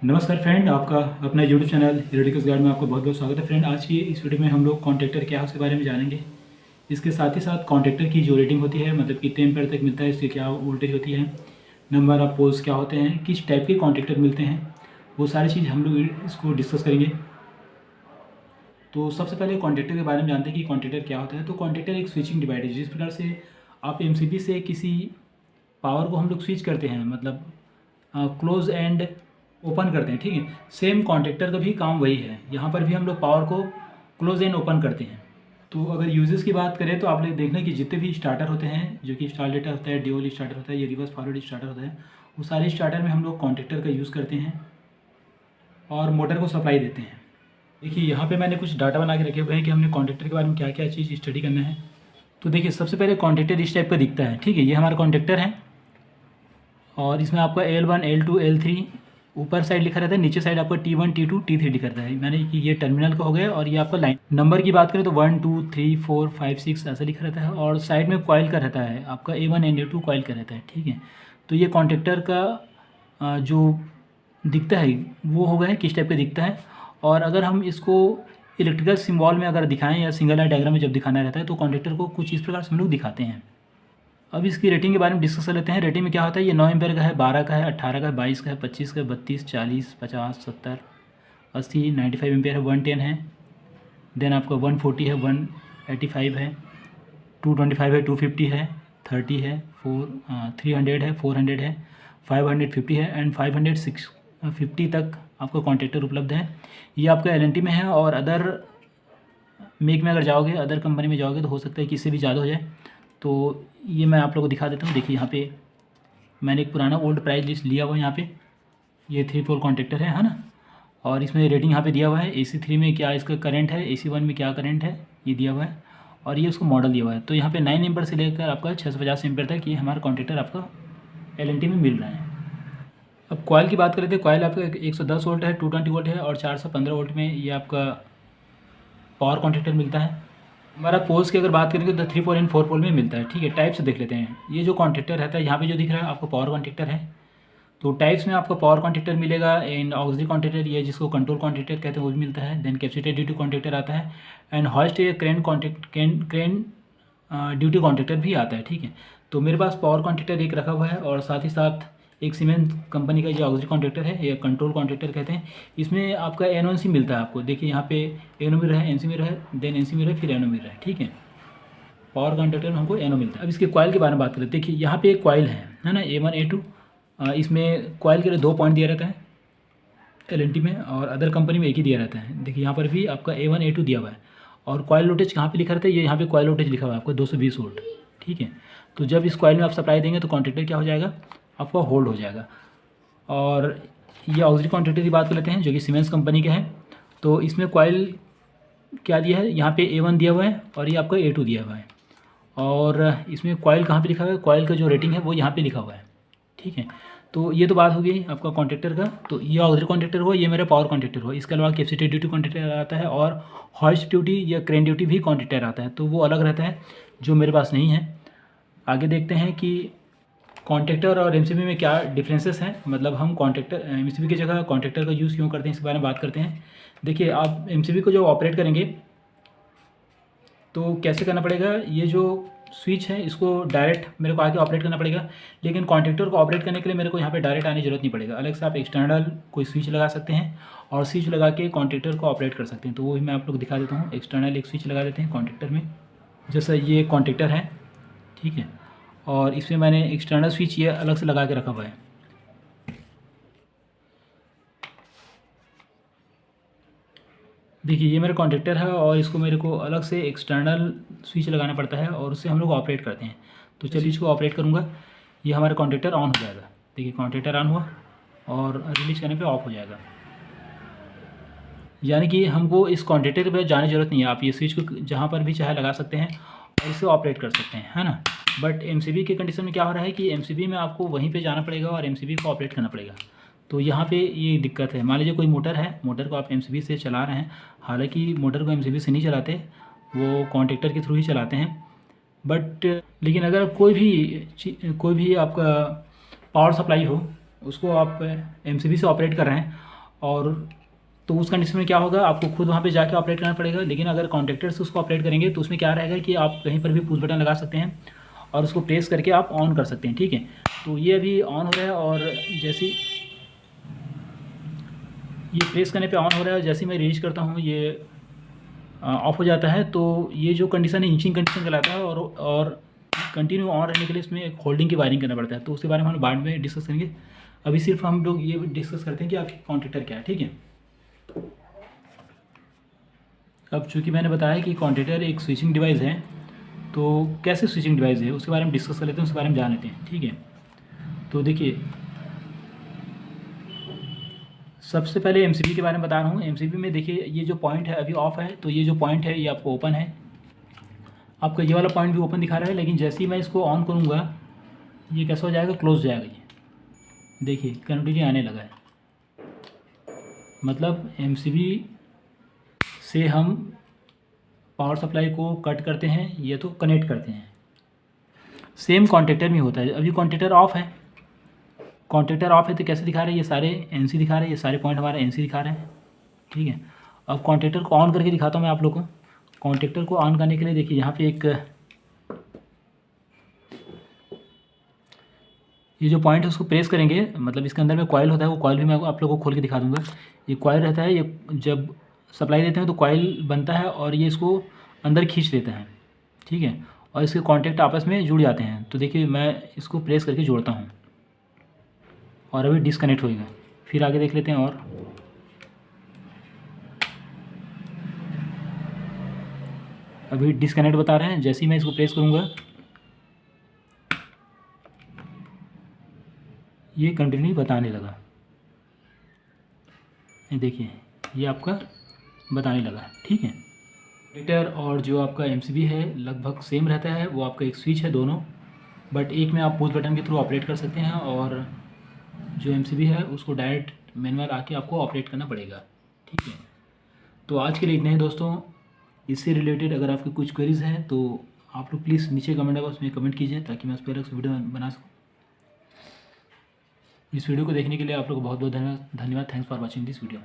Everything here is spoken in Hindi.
नमस्कार फ्रेंड, आपका अपना यूट्यूब चैनल रेडिकस गाइड में आपका बहुत बहुत स्वागत है। फ्रेंड, आज की इस वीडियो में हम लोग कॉन्ट्रैक्टर क्या है उसके बारे में जानेंगे। इसके साथ ही साथ कॉन्ट्रैक्टर की जो रेटिंग होती है, मतलब कितने एम्पीयर तक मिलता है, इसकी क्या वोल्टेज होती है, नंबर ऑफ पोल्स क्या होते हैं, किस टाइप के कॉन्ट्रैक्टर मिलते हैं, वो सारी चीज़ हम लोग इसको डिस्कस करेंगे। तो सबसे पहले कॉन्ट्रैक्टर के बारे में जानते हैं कि कॉन्ट्रैक्टर क्या होता है। तो कॉन्ट्रैक्टर एक स्विचिंग डिवाइस है। जिस प्रकार से आप एमसीबी से किसी पावर को हम लोग स्विच करते हैं, मतलब क्लोज एंड ओपन करते हैं, ठीक है। सेम कॉन्ट्रैक्टर का भी काम वही है। यहाँ पर भी हम लोग पावर को क्लोज एंड ओपन करते हैं। तो अगर यूजेस की बात करें तो आप लोग देखना कि जितने भी स्टार्टर होते हैं, जो कि स्टार्टर होता है, ड्यूअल स्टार्टर होता है, ये रिवर्स फॉरवर्ड स्टार्टर होता है, वो सारे स्टार्टर में हम लोग कॉन्ट्रैक्टर का यूज़ करते हैं और मोटर को सप्लाई देते हैं। देखिए, यहाँ पे मैंने कुछ डाटा बना के रखे हुए हैं कि हमने कॉन्ट्रैक्टर के बारे में क्या क्या चीज़ स्टडी करना है। तो देखिए, सबसे पहले कॉन्ट्रैक्टर इस टाइप का दिखता है, ठीक है। ये हमारा कॉन्ट्रैक्टर है और इसमें आपका L1 L2 L3 ऊपर साइड लिखा रहता है, नीचे साइड आपका T1 T2 T3 लिखा रहता है। मैंने कि ये टर्मिनल का हो गया और ये आपका लाइन नंबर की बात करें तो 1 2 3 4 5 6 ऐसा लिखा रहता है। और साइड में कॉइल का रहता है आपका A1 A2 कॉइल का रहता है, ठीक है। तो ये कॉन्ट्रैक्टर का जो दिखता है वो हो गया किस टाइप का दिखता है। और अगर हम इसको इलेक्ट्रिकल सिम्बॉल में अगर दिखाएं या सिंगल लाइन डायग्राम में जब दिखाना रहता है तो कॉन्ट्रैक्टर को कुछ इस प्रकार से हम लोग दिखाते हैं। अब इसकी रेटिंग के बारे में डिस्कस कर लेते हैं। रेटिंग में क्या होता है, ये 9 एम्पीयर का है, 12 का है, 18 का है, 22 का है, 25 का है, 32, 40, 50, 70, 80, 95 एम्पीयर है, 110 है, देन आपका 140 है, 185 है, 225 है, 250 है, 30 है, 300 है, 400 है, 550 है एंड 550 तक आपका कॉन्ट्रैक्टर उपलब्ध है। ये आपका एल में है और अदर मेक में अगर जाओगे, अदर कंपनी में जाओगे तो हो सकता है कि इससे भी ज़्यादा हो जाए। तो ये मैं आप लोगों को दिखा देता हूँ। देखिए, यहाँ पे मैंने एक पुराना ओल्ड प्राइस लिस्ट लिया हुआ है। यहाँ पे ये 3 पोल कॉन्ट्रैक्टर है ना। और इसमें रेटिंग यहाँ पे दिया हुआ है। AC3 में क्या इसका करंट है, AC1 में क्या करंट है, ये दिया हुआ है और ये उसको मॉडल दिया हुआ है। तो यहाँ पे 9 एम्पीयर से लेकर आपका 650 एम्पीयर तक ये हमारा कॉन्ट्रैक्टर आपका LNT में मिल रहा है। अब कॉइल की बात करें तो कॉइल आपका 110 वोल्ट है, 220 वोल्ट है और 415 वोल्ट में ये आपका पावर कॉन्ट्रैक्टर मिलता है। हमारा पोल्स की अगर बात करेंगे तो 3 पोल एंड 4 पोल में मिलता है, ठीक है। टाइप से देख लेते हैं। ये जो कॉन्ट्रैक्टर रहता है यहाँ पे जो दिख रहा है आपको पावर कॉन्ट्रैक्टर है। तो टाइप्स में आपको पावर कॉन्ट्रैक्टर मिलेगा एंड ऑक्सिलरी कॉन्ट्रैक्टर, ये जिसको कंट्रोल कॉन्ट्रैक्टर कहते हैं, वो भी मिलता है। देन कैपेसिटर ड्यूटी कॉन्ट्रैक्टर आता है and hoist crane duty contractor भी आता है, ठीक है। तो मेरे पास पावर कॉन्ट्रैक्टर एक रखा हुआ है और साथ ही साथ एक सीमेंस कंपनी का जो ऑक्सिलरी कॉन्ट्रैक्टर है, ये कंट्रोल कॉन्ट्रैक्टर कहते हैं। इसमें आपका N1C मिलता है आपको। देखिए, यहाँ पे एनो मिरर है, NC मिरर है, देन NC मिरर है, फिर एनो मिरर है, ठीक है। पावर कॉन्ट्रैक्टर में हमको एनो मिलता है। अब इसके कॉइल के बारे में बात करें। देखिए, यहाँ पे एक कॉइल है ना, A1 A2। इसमें कॉइल के लिए 2 पॉइंट दिया रहता है LNT में और अदर कंपनी में एक ही दिया रहता है। देखिए, यहाँ पर भी आपका A1 A2 दिया हुआ है और कॉइल वोल्टेज कहाँ पे लिखा रहता है, ये यहाँ पे कॉइल वोल्टेज लिखा हुआ है आपको 220 वोल्ट, ठीक है। तो जब इस कॉइल में आप सप्लाई देंगे तो कॉन्ट्रैक्टर क्या हो जाएगा, आपका होल्ड हो जाएगा। और ये ऑक्सिलरी कॉन्ट्रैक्टर की बात कर लेते हैं जो कि सीमेंस कंपनी के हैं। तो इसमें कॉइल क्या दिया है, यहाँ पे A1 दिया हुआ है और ये आपका A2 दिया हुआ है। और इसमें कॉइल कहाँ पे लिखा हुआ है, कॉइल का जो रेटिंग है वो यहाँ पे लिखा हुआ है, ठीक है। तो ये तो बात हो गई आपका कॉन्ट्रैक्टर का। तो ये ऑक्सिलरी कॉन्ट्रैक्टर हुआ, ये मेरा पावर कॉन्ट्रैक्टर हुआ। इसके अलावा कैपेसिटर ड्यूटी कॉन्ट्रैक्टर आता है और हॉइस्ट ड्यूटी या क्रेन ड्यूटी भी कॉन्ट्रैक्टर आता है, तो वो अलग रहता है जो मेरे पास नहीं है। आगे देखते हैं कि कॉन्ट्रैक्टर और एमसीबी में क्या डिफरेंसेस हैं, मतलब हम कॉन्ट्रैक्टर एमसीबी की जगह कॉन्ट्रैक्टर का यूज़ क्यों करते हैं, इसके बारे में बात करते हैं। देखिए, आप एमसीबी को जो ऑपरेट करेंगे तो कैसे करना पड़ेगा, ये जो स्विच है इसको डायरेक्ट मेरे को आके ऑपरेट करना पड़ेगा। लेकिन कॉन्ट्रैक्टर को ऑपरेट करने के लिए मेरे को यहाँ पे डायरेक्ट आने की जरूरत नहीं पड़ेगा। अलग से आप एक्सटर्नल कोई स्विच लगा सकते हैं और स्विच लगा के कॉन्ट्रैक्टर को ऑपरेट कर सकते हैं। तो वो भी मैं आप लोग दिखा देता हूँ। एक्सटर्नल एक स्विच लगा देते हैं कॉन्ट्रैक्टर में, जैसा ये कॉन्ट्रैक्टर है, ठीक है। और इसमें मैंने एक्सटर्नल स्विच ये अलग से लगा के रखा हुआ है। देखिए, ये मेरा कॉन्ट्रैक्टर है और इसको मेरे को अलग से एक्सटर्नल स्विच लगाना पड़ता है और उससे हम लोग ऑपरेट करते हैं। तो चलिए इसको ऑपरेट करूँगा। ये हमारा कॉन्ट्रैक्टर ऑन हो जाएगा। देखिए, कॉन्ट्रैक्टर ऑन हुआ और रिलीज करने पे ऑफ हो जाएगा। यानी कि हमको इस कॉन्ट्रैक्टर पे जाने की ज़रूरत नहीं है। आप ये स्विच को जहाँ पर भी चाहे लगा सकते हैं और इसे ऑपरेट कर सकते हैं, है ना। बट एमसीबी के कंडीशन में क्या हो रहा है कि एमसीबी में आपको वहीं पे जाना पड़ेगा और एमसीबी को ऑपरेट करना पड़ेगा। तो यहाँ पे ये दिक्कत है। मान लीजिए कोई मोटर है, मोटर को आप एमसीबी से चला रहे हैं, हालांकि मोटर को एमसीबी से नहीं चलाते, वो कॉन्ट्रैक्टर के थ्रू ही चलाते हैं। बट लेकिन अगर कोई भी आपका पावर सप्लाई हो, उसको आप एमसीबी से ऑपरेट कर रहे हैं और तो उस कंडीशन में क्या होगा, आपको खुद वहाँ पे जाके ऑपरेट करना पड़ेगा। लेकिन अगर कॉन्टैक्टर से उसको ऑपरेट करेंगे तो उसमें क्या रहेगा कि आप कहीं पर भी पुश बटन लगा सकते हैं और उसको प्रेस करके आप ऑन कर सकते हैं। ठीक है, तो ये अभी ऑन हो रहा है और जैसे ये प्रेस करने पे ऑन हो रहा है, जैसे मैं रिलीज करता हूँ ये ऑफ हो जाता है। तो ये जो कंडीशन है इंचिंग कंडीशन कहलाता है और कंटिन्यू ऑन रहने के लिए इसमें एक होल्डिंग की वायरिंग करना पड़ता है। तो उसके बारे में हम बाद में डिस्कस करेंगे। अभी सिर्फ हम लोग ये डिस्कस करते हैं कि आपकी कॉन्टैक्टर क्या है। ठीक है, अब चूँकि मैंने बताया कि कॉन्टैक्टर एक स्विचिंग डिवाइस है, तो कैसे स्विचिंग डिवाइस है उसके बारे में डिस्कस कर लेते हैं, उसके बारे में जान लेते हैं। ठीक है, तो देखिए सबसे पहले एमसीबी के बारे में बता रहा हूँ। एमसीबी में देखिए ये जो पॉइंट है अभी ऑफ है, तो ये जो पॉइंट है ये आपको ओपन है। आपका ये वाला पॉइंट भी ओपन दिखा रहा है, लेकिन जैसे ही मैं इसको ऑन करूँगा ये कैसा हो जाएगा, क्लोज जाएगा। ये देखिए कनेक्टिविटी आने लगा है, मतलब एमसीबी से हम पावर सप्लाई को कट करते हैं या तो कनेक्ट करते हैं। सेम कॉन्टैक्टर में होता है। अभी कॉन्टैक्टर ऑफ है, कॉन्टैक्टर ऑफ है तो कैसे दिखा रहे हैं, ये सारे एनसी दिखा रहे हैं, ये सारे पॉइंट हमारे एनसी दिखा रहे हैं। ठीक है, अब कॉन्टैक्टर को ऑन करके दिखाता हूँ मैं आप लोग को। कॉन्टैक्टर को ऑन करने के लिए देखिए यहाँ पे एक ये जो पॉइंट है उसको प्रेस करेंगे, मतलब इसके अंदर में कॉइल होता है, वो कॉइल भी मैं आप लोगों को खोल के दिखा दूंगा। ये कॉइल रहता है, ये जब सप्लाई देते हैं तो कॉइल बनता है और ये इसको अंदर खींच लेता है। ठीक है, और इसके कॉन्टैक्ट आपस में जुड़ जाते हैं। तो देखिए मैं इसको प्रेस करके जोड़ता हूँ और अभी डिसकनेक्ट होएगा। फिर आगे देख लेते हैं। और अभी डिसकनेक्ट बता रहे हैं। जैसे ही मैं इसको प्रेस करूँगा ये कंटिन्यू बताने लगा। ये देखिए ये आपका बताने लगा। ठीक है, कनेक्टर और जो आपका एमसीबी है लगभग सेम रहता है। वो आपका एक स्विच है दोनों, बट एक में आप पुश बटन के थ्रू ऑपरेट कर सकते हैं और जो एमसीबी है उसको डायरेक्ट मैनुअल आके आपको ऑपरेट करना पड़ेगा। ठीक है, तो आज के लिए इतने हैं दोस्तों। इससे रिलेटेड अगर आपकी कुछ क्वेरीज़ हैं तो आप लोग प्लीज़ नीचे कमेंट बॉक्स में कमेंट कीजिए ताकि मैं उस पर अलग से वीडियो बना सकूँ। इस वीडियो को देखने के लिए आप लोग को बहुत बहुत धन्यवाद। Thanks for watching this video.